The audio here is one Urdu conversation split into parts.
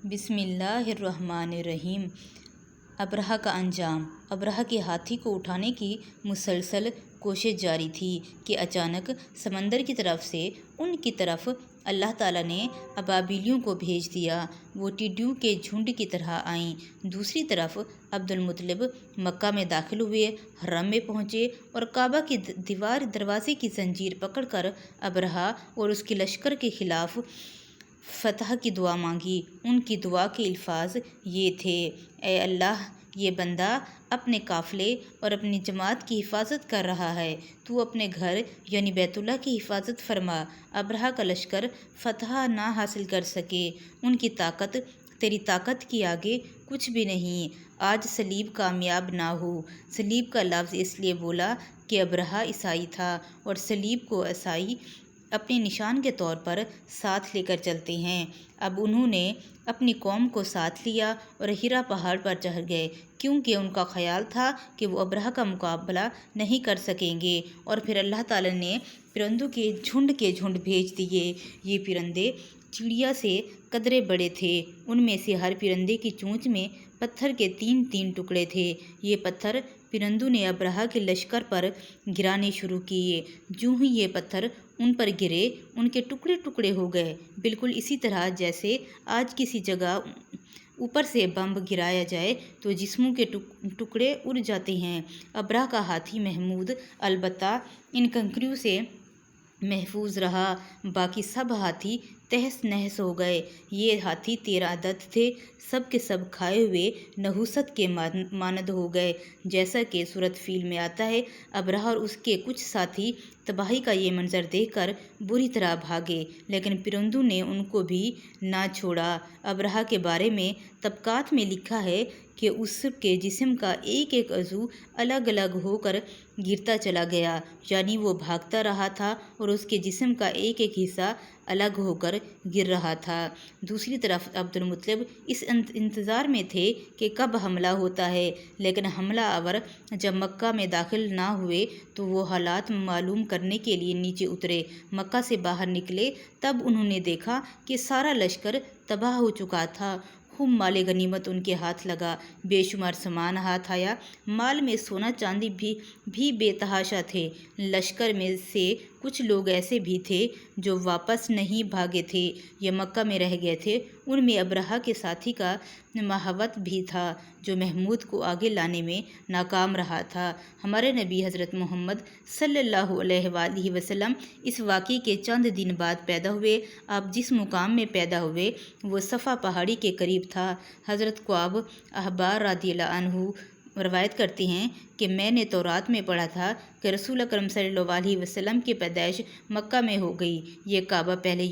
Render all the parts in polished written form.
بسم اللہ الرحمن الرحیم۔ ابرہہ کا انجام۔ ابرہہ کے ہاتھی کو اٹھانے کی مسلسل کوشش جاری تھی کہ اچانک سمندر کی طرف سے ان کی طرف اللہ تعالیٰ نے ابابیلیوں کو بھیج دیا۔ وہ ٹڈیوں کے جھنڈ کی طرح آئیں۔ دوسری طرف عبد المطلب مکہ میں داخل ہوئے، حرم میں پہنچے اور کعبہ کی دروازے کی زنجیر پکڑ کر ابرہہ اور اس کے لشکر کے خلاف فتح کی دعا مانگی۔ ان کی دعا کے الفاظ یہ تھے: اے اللہ، یہ بندہ اپنے قافلے اور اپنی جماعت کی حفاظت کر رہا ہے، تو اپنے گھر یعنی بیت اللہ کی حفاظت فرما۔ ابرہہ کا لشکر فتح نہ حاصل کر سکے، ان کی طاقت تیری طاقت کے آگے کچھ بھی نہیں۔ آج صلیب کامیاب نہ ہو۔ صلیب کا لفظ اس لیے بولا کہ ابرہہ عیسائی تھا اور صلیب کو عیسائی اپنے نشان کے طور پر ساتھ لے کر چلتے ہیں۔ اب انہوں نے اپنی قوم کو ساتھ لیا اور ہیرا پہاڑ پر چڑھ گئے، کیونکہ ان کا خیال تھا کہ وہ ابرہہ کا مقابلہ نہیں کر سکیں گے۔ اور پھر اللہ تعالیٰ نے پرندوں کے جھنڈ بھیج دیے۔ یہ پرندے چڑیا سے قدرے بڑے تھے۔ ان میں سے ہر پرندے کی چونچ میں پتھر کے 3 ٹکڑے تھے۔ یہ پتھر پرندوں نے ابرہہ کے لشکر پر گرانے شروع کیے۔ جوں ہی یہ پتھر ان پر گرے، ان کے ٹکڑے ٹکڑے ہو گئے، بالکل اسی طرح جیسے آج کسی جگہ اوپر سے بم گرایا جائے تو جسموں کے ٹکڑے اڑ جاتے ہیں۔ ابرہہ کا ہاتھی محمود البتہ ان کنکریوں سے محفوظ رہا، باقی سب ہاتھی تہس نہس ہو گئے۔ یہ ہاتھی 13 عدد تھے، سب کے سب کھائے ہوئے نحوست کے مانند ہو گئے، جیسا کہ سورۃ فیل میں آتا ہے۔ ابرہہ اور اس کے کچھ ساتھی تباہی کا یہ منظر دیکھ کر بری طرح بھاگے، لیکن پرندوں نے ان کو بھی نہ چھوڑا۔ ابرہہ کے بارے میں طبقات میں لکھا ہے کہ اس کے جسم کا ایک ایک عضو الگ الگ ہو کر گرتا چلا گیا، یعنی وہ بھاگتا رہا تھا اور اس کے جسم کا ایک ایک حصہ الگ ہو کر گر رہا تھا۔ دوسری طرف عبد المطلب اس انتظار میں تھے کہ کب حملہ ہوتا ہے، لیکن حملہ آور جب مکہ میں داخل نہ ہوئے تو وہ حالات معلوم کرنے کے لیے نیچے اترے۔ مکہ سے باہر نکلے تب انہوں نے دیکھا کہ سارا لشکر تباہ ہو چکا تھا۔ خوب مال غنیمت ان کے ہاتھ لگا، بے شمار سامان ہاتھ آیا، مال میں سونا چاندی بھی بے تحاشا تھے۔ لشکر میں سے کچھ لوگ ایسے بھی تھے جو واپس نہیں بھاگے تھے یا مکہ میں رہ گئے تھے۔ ان میں ابرہہ کے ساتھی کا مہاوت بھی تھا، جو محمود کو آگے لانے میں ناکام رہا تھا۔ ہمارے نبی حضرت محمد صلی اللہ علیہ وآلہ وسلم اس واقعے کے چند دن بعد پیدا ہوئے۔ آپ جس مقام میں پیدا ہوئے وہ صفا پہاڑی کے قریب تھا۔ حضرت کعب احبار رضی اللہ عنہ روایت کرتے ہیں کہ میں نے تورات میں پڑھا تھا کہ رسول اکرم صلی اللہ علیہ وسلم کی پیدائش مکہ میں ہو گئی۔ یہ کعب پہلے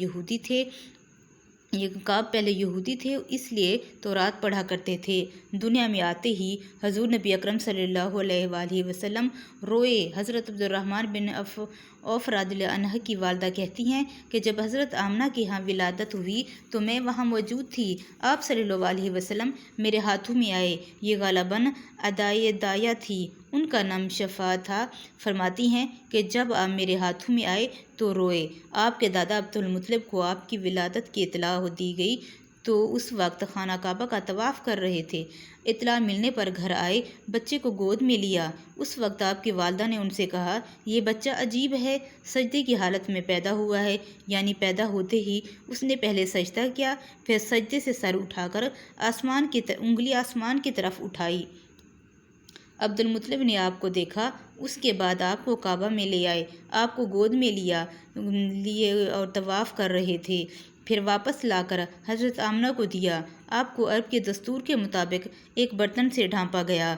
یہودی تھے، اس لیے تورات پڑھا کرتے تھے۔ دنیا میں آتے ہی حضور نبی اکرم صلی اللہ علیہ وآلہ وسلم روئے۔ حضرت عبد الرحمن بن عوف رضی اللہ عنہ کی والدہ کہتی ہیں کہ جب حضرت آمنہ کی ہاں ولادت ہوئی تو میں وہاں موجود تھی۔ آپ صلی اللہ علیہ وسلم میرے ہاتھوں میں آئے۔ یہ غالباً ادائے دایا تھی، ان کا نام شفا تھا۔ فرماتی ہیں کہ جب آپ میرے ہاتھوں میں آئے تو روئے۔ آپ کے دادا عبد المطلب کو آپ کی ولادت کی اطلاع دی گئی تو اس وقت خانہ کعبہ کا طواف کر رہے تھے۔ اطلاع ملنے پر گھر آئے، بچے کو گود میں لیا۔ اس وقت آپ کی والدہ نے ان سے کہا، یہ بچہ عجیب ہے، سجدے کی حالت میں پیدا ہوا ہے، یعنی پیدا ہوتے ہی اس نے پہلے سجدہ کیا، پھر سجدے سے سر اٹھا کر انگلی آسمان کی طرف اٹھائی۔ عبد المطلب نے آپ کو دیکھا، اس کے بعد آپ کو کعبہ میں لے آئے، آپ کو گود میں لیے اور طواف کر رہے تھے، پھر واپس لا کر حضرت آمنہ کو دیا۔ آپ کو عرب کے دستور کے مطابق ایک برتن سے ڈھانپا گیا،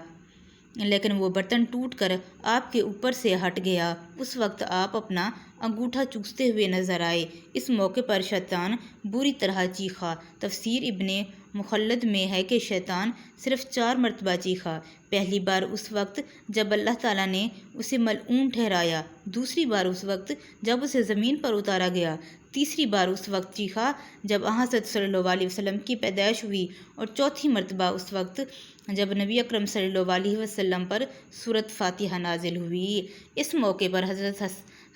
لیکن وہ برتن ٹوٹ کر آپ کے اوپر سے ہٹ گیا۔ اس وقت آپ اپنا انگوٹھا چوستے ہوئے نظر آئے۔ اس موقع پر شیطان بری طرح چیخا۔ تفسیر ابن مخلد میں ہے کہ شیطان صرف 4 مرتبہ چیخا۔ پہلی بار اس وقت جب اللہ تعالیٰ نے اسے ملعون ٹھہرایا، دوسری بار اس وقت جب اسے زمین پر اتارا گیا، تیسری بار اس وقت چیخا جب حضرت صلی اللہ علیہ وسلم کی پیدائش ہوئی، اور چوتھی مرتبہ اس وقت جب نبی اکرم صلی اللہ علیہ وسلم پر سورۃ فاتحہ نازل ہوئی۔ اس موقع پر حضرت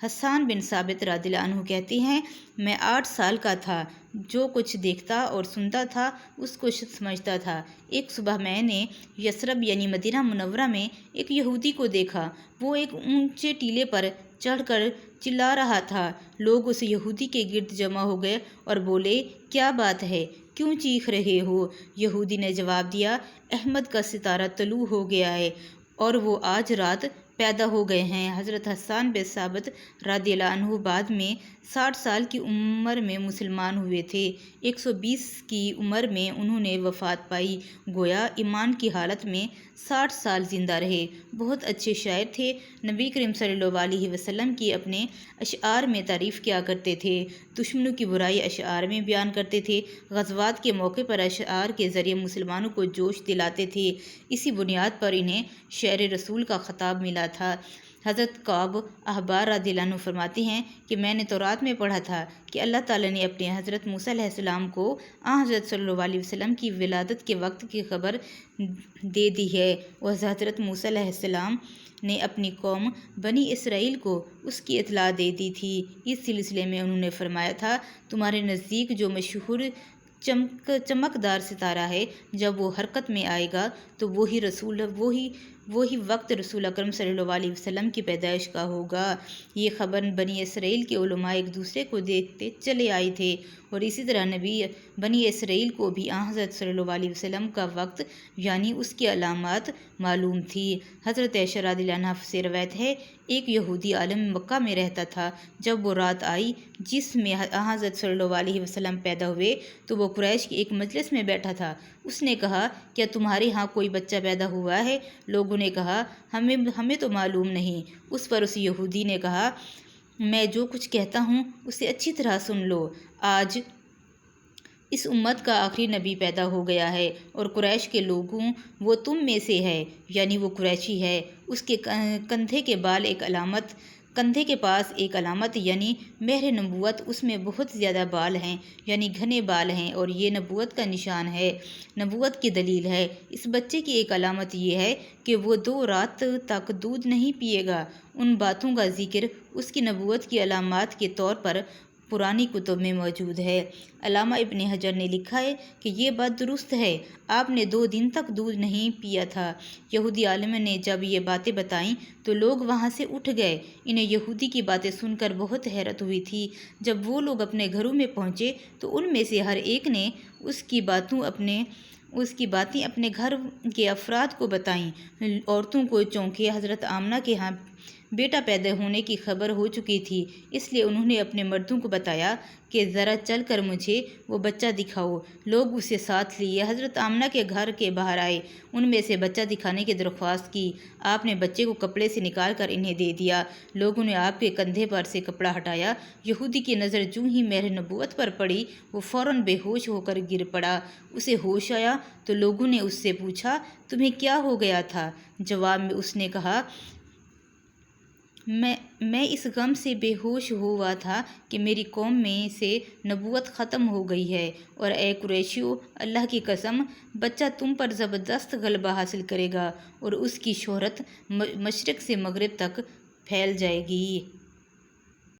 حسان بن ثابت رضی اللہ عنہ کہتے ہیں میں 8 سال کا تھا، جو کچھ دیکھتا اور سنتا تھا اس کو سمجھتا تھا۔ ایک صبح میں نے یثرب یعنی مدینہ منورہ میں ایک یہودی کو دیکھا۔ وہ ایک اونچے ٹیلے پر چڑھ کر چلا رہا تھا۔ لوگ اس یہودی کے گرد جمع ہو گئے اور بولے، کیا بات ہے، کیوں چیخ رہے ہو؟ یہودی نے جواب دیا، احمد کا ستارہ طلوع ہو گیا ہے اور وہ آج رات پیدا ہو گئے ہیں۔ حضرت حسان بن ثابت رضی اللہ عنہ بعد میں 60 سال کی عمر میں مسلمان ہوئے تھے۔ 120 کی عمر میں انہوں نے وفات پائی، گویا ایمان کی حالت میں 60 سال زندہ رہے۔ بہت اچھے شاعر تھے۔ نبی کریم صلی اللہ علیہ وسلم کی اپنے اشعار میں تعریف کیا کرتے تھے، دشمنوں کی برائی اشعار میں بیان کرتے تھے، غزوات کے موقع پر اشعار کے ذریعے مسلمانوں کو جوش دلاتے تھے۔ اسی بنیاد پر انہیں شعر رسول کا خطاب ملا تھا۔ حضرت کعب احبار رضی اللہ عنہ فرماتے ہیں کہ میں نے تورات میں پڑھا تھا کہ اللہ تعالیٰ نے اپنے حضرت موسیٰ علیہ السلام کو حضرت صلی اللہ علیہ وسلم کی ولادت کے وقت کی خبر دے دی ہے، اور حضرت موسیٰ علیہ السلام نے اپنی قوم بنی اسرائیل کو اس کی اطلاع دے دی تھی۔ اس سلسلے میں انہوں نے فرمایا تھا، تمہارے نزدیک جو مشہور چمکدار ستارہ ہے، جب وہ حرکت میں آئے گا تو وہی وقت رسول اکرم صلی اللہ علیہ وسلم کی پیدائش کا ہوگا۔ یہ خبر بنی اسرائیل کے علماء ایک دوسرے کو دیتے چلے آئے تھے، اور اسی طرح بنی اسرائیل کو بھی حضرت صلی اللہ علیہ وسلم کا وقت یعنی اس کی علامات معلوم تھی۔ حضرت عائشہ رضی اللہ عنہا سے روایت ہے، ایک یہودی عالم مکہ میں رہتا تھا۔ جب وہ رات آئی جس میں حضرت صلی اللہ علیہ وسلم پیدا ہوئے تو وہ قریش کے ایک مجلس میں بیٹھا تھا۔ اس نے کہا، کیا تمہارے ہاں کوئی بچہ پیدا ہوا ہے؟ لوگوں نے کہا، ہمیں تو معلوم نہیں۔ اس پر اس یہودی نے کہا، میں جو کچھ کہتا ہوں اسے اچھی طرح سن لو۔ آج اس امت کا آخری نبی پیدا ہو گیا ہے، اور قریش کے لوگوں وہ تم میں سے ہے، یعنی وہ قریشی ہے۔ اس کے کندھے کے پاس ایک علامت یعنی مہر نبوت، اس میں بہت زیادہ بال ہیں، یعنی گھنے بال ہیں، اور یہ نبوت کا نشان ہے، نبوت کی دلیل ہے۔ اس بچے کی ایک علامت یہ ہے کہ وہ 2 رات تک دودھ نہیں پیے گا۔ ان باتوں کا ذکر اس کی نبوت کی علامات کے طور پر پرانی کتب میں موجود ہے۔ علامہ ابن حجر نے لکھا ہے کہ یہ بات درست ہے، آپ نے 2 دن تک دودھ نہیں پیا تھا۔ یہودی عالم نے جب یہ باتیں بتائیں تو لوگ وہاں سے اٹھ گئے۔ انہیں یہودی کی باتیں سن کر بہت حیرت ہوئی تھی۔ جب وہ لوگ اپنے گھروں میں پہنچے تو ان میں سے ہر ایک نے اس کی باتیں اپنے گھر کے افراد کو بتائیں۔ عورتوں کو چونکہ حضرت آمنہ کے ہاں بیٹا پیدا ہونے کی خبر ہو چکی تھی، اس لیے انہوں نے اپنے مردوں کو بتایا کہ ذرا چل کر مجھے وہ بچہ دکھاؤ۔ لوگ اسے ساتھ لیے حضرت آمنہ کے گھر کے باہر آئے، ان میں سے بچہ دکھانے کی درخواست کی۔ آپ نے بچے کو کپڑے سے نکال کر انہیں دے دیا۔ لوگوں نے آپ کے کندھے پر سے کپڑا ہٹایا۔ یہودی کی نظر جوں ہی مہر نبوت پر پڑی، وہ فوراً بے ہوش ہو کر گر پڑا۔ اسے ہوش آیا تو لوگوں نے اس سے پوچھا، تمہیں کیا ہو گیا تھا؟ جواب میں اس نے کہا، میں اس غم سے بے ہوش ہوا تھا کہ میری قوم میں سے نبوت ختم ہو گئی ہے، اور اے قریشیو، اللہ کی قسم، بچہ تم پر زبردست غلبہ حاصل کرے گا اور اس کی شہرت مشرق سے مغرب تک پھیل جائے گی۔